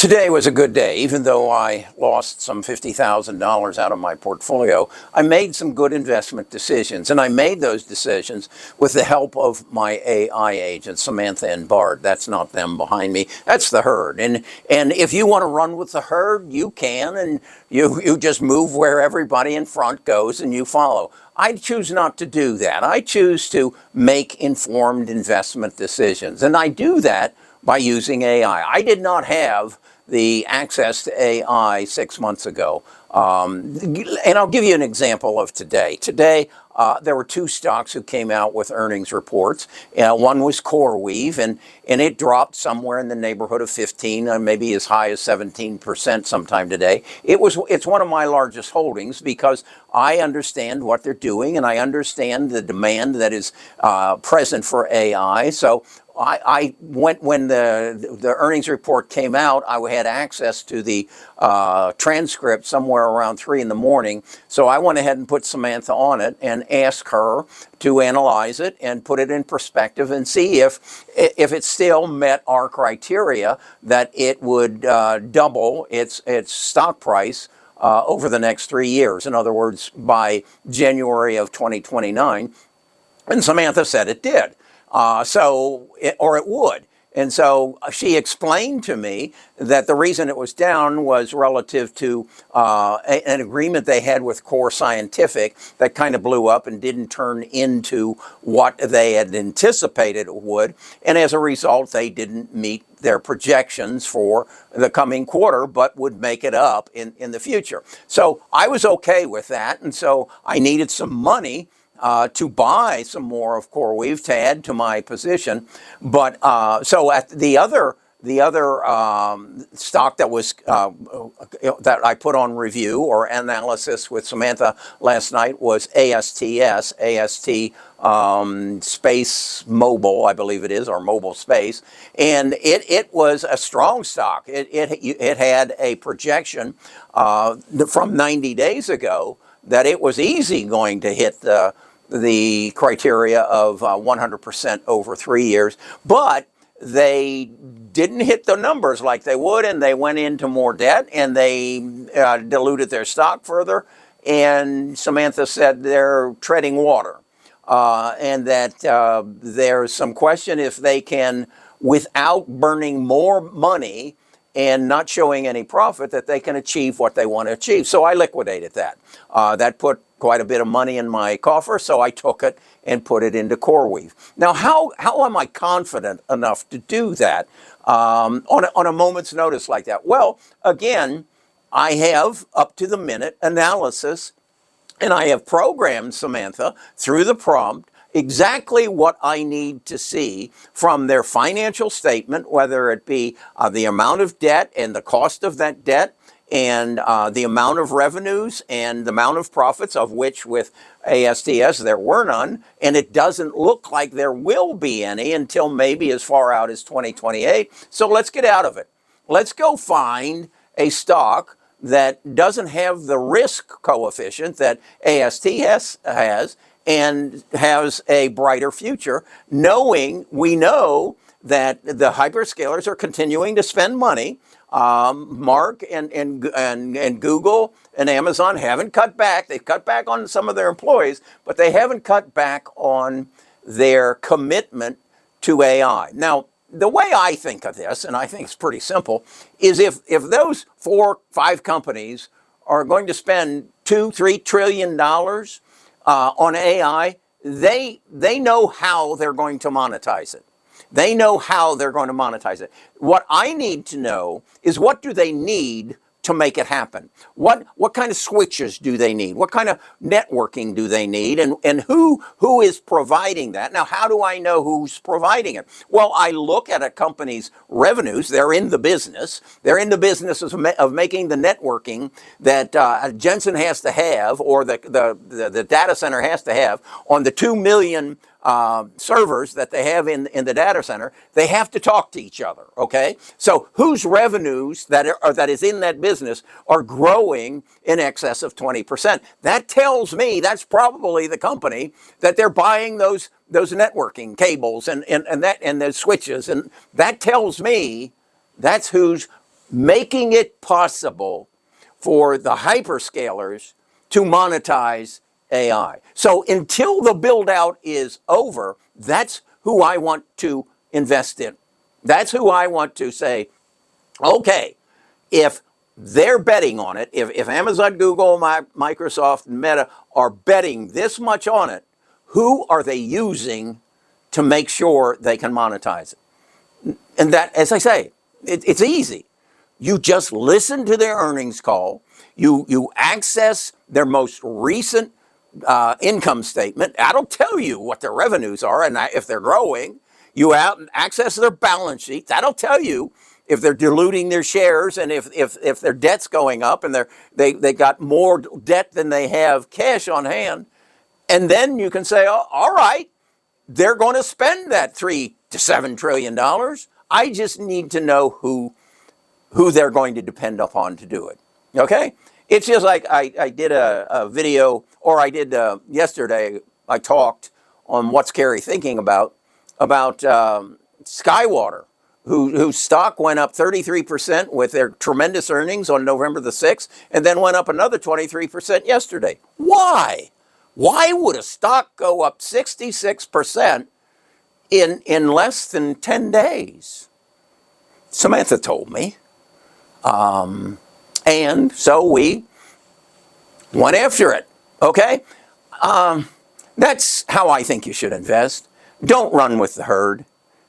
Today was a good day. Even though I lost some $50,000 out of my portfolio, I made some good investment decisions, and I made those decisions with the help of my AI agents, Samantha and Bard. That's not them behind me. That's the herd. And if you want to run with the herd, you can, and you just move where everybody in front goes and you follow. I choose not to do that. I choose to make informed investment decisions, and I do that by using AI. I did not have the access to AI 6 months ago. And I'll give you an example of today. Today, there were two stocks who came out with earnings reports. One was CoreWeave, and it dropped somewhere in the neighborhood of 15, maybe as high as 17% sometime today. It's one of my largest holdings because I understand what they're doing, and I understand the demand that is present for AI. So I went when the earnings report came out. I had access to the transcript somewhere around 3 in the morning. So I went ahead and put Samantha on it and asked her to analyze it and put it in perspective and see if it still met our criteria that it would double its stock price over the next 3 years. In other words, by January of 2029. And Samantha said it did. Or it would. And so she explained to me that the reason it was down was relative to an agreement they had with Core Scientific that kind of blew up and didn't turn into what they had anticipated it would. And as a result, they didn't meet their projections for the coming quarter, but would make it up in the future. So I was okay with that. And so I needed some money to buy some more of CoreWeave to add to my position. But so at the other stock that was that I put on review or analysis with Samantha last night was ASTS, Space Mobile, I believe it is, or Mobile Space, and it was a strong stock. It had a projection from 90 days ago that it was easy going to hit the criteria of 100% over 3 years, but they didn't hit the numbers like they would, and they went into more debt, and they diluted their stock further, and Samantha said they're treading water, and that there's some question if they can, without burning more money and not showing any profit, that they can achieve what they want to achieve. So I liquidated that. That put quite a bit of money in my coffer, so I took it and put it into CoreWeave. Now, how am I confident enough to do that on a moment's notice like that? Well, again, I have up-to-the-minute analysis, and I have programmed Samantha through the prompt exactly what I need to see from their financial statement, whether it be the amount of debt and the cost of that debt, and the amount of revenues and the amount of profits, of which with ASTS there were none, and it doesn't look like there will be any until maybe as far out as 2028. So let's get out of it. Let's go find a stock that doesn't have the risk coefficient that ASTS has and has a brighter future, knowing we know that the hyperscalers are continuing to spend money. Mark and Google and Amazon haven't cut back. They've cut back on some of their employees, but they haven't cut back on their commitment to AI. Now, the way I think of this, and I think it's pretty simple, is if those 4, 5 companies are going to spend $2-3 trillion on AI, they know how they're going to monetize it. They know how they're going to monetize it. What I need to know is, what do they need to make it happen? What kind of switches do they need? What kind of networking do they need? And who is providing that? Now, how do I know who's providing it? Well, I look at a company's revenues. They're in the business. They're in the business of making the networking that Jensen has to have, or the data center has to have on the 2 million servers that they have in the data center. They have to talk to each other, okay? So whose revenues that is in that business are growing in excess of 20%? That tells me that's probably the company that they're buying those networking cables and those switches, and that tells me that's who's making it possible for the hyperscalers to monetize AI. So until the build out is over, that's who I want to invest in. That's who I want to say, okay, if they're betting on it, if Amazon, Google, Microsoft, and Meta are betting this much on it, who are they using to make sure they can monetize it? And that, as I say, it's easy. You just listen to their earnings call. You access their most recent income statement. That'll tell you what their revenues are and if they're growing. You out and access their balance sheet. That'll tell you if they're diluting their shares and if their debt's going up and they got more debt than they have cash on hand. And then you can say, oh, all right, they're going to spend that $3 to $7 trillion. I just need to know who they're going to depend upon to do it. Okay? It's just like I did a video, or I did yesterday, I talked on What's Kerry Thinking about Skywater, whose stock went up 33% with their tremendous earnings on November the 6th, and then went up another 23% yesterday. Why? Why would a stock go up 66% in less than 10 days? Samantha told me. And so we went after it, okay? That's how I think you should invest. Don't run with the herd.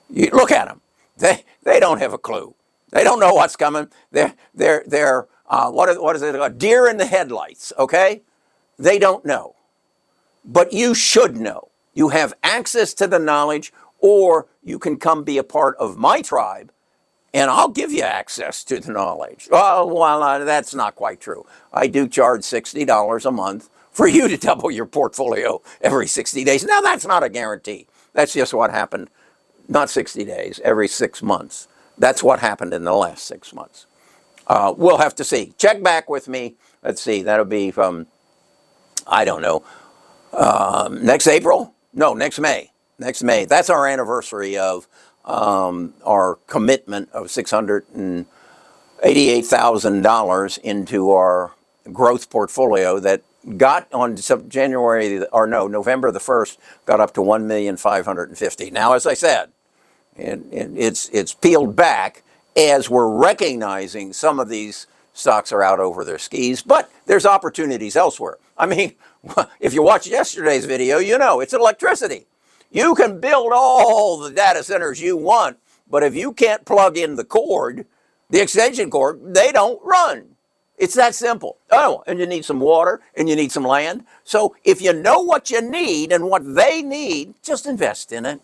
You look at them. They don't have a clue. They don't know what's coming. They're what is it? A deer in the headlights, okay? They don't know. But you should know. You have access to the knowledge, or you can come be a part of my tribe, and I'll give you access to the knowledge. Well, that's not quite true. I do charge $60 a month for you to double your portfolio every 60 days. Now, that's not a guarantee. That's just what happened. Not 60 days, every 6 months. That's what happened in the last 6 months. We'll have to see. Check back with me. Let's see. That'll be from, I don't know, next April? No, next May. Next May. That's our anniversary of our commitment of $688,000 into our growth portfolio that got on November the 1st, got up to $1,550,000. Now, as I said, it's peeled back as we're recognizing some of these stocks are out over their skis, but there's opportunities elsewhere. I mean, if you watched yesterday's video, you know it's electricity. You can build all the data centers you want, but if you can't plug in the cord, the extension cord, they don't run. It's that simple. Oh, and you need some water and you need some land. So if you know what you need and what they need, just invest in it.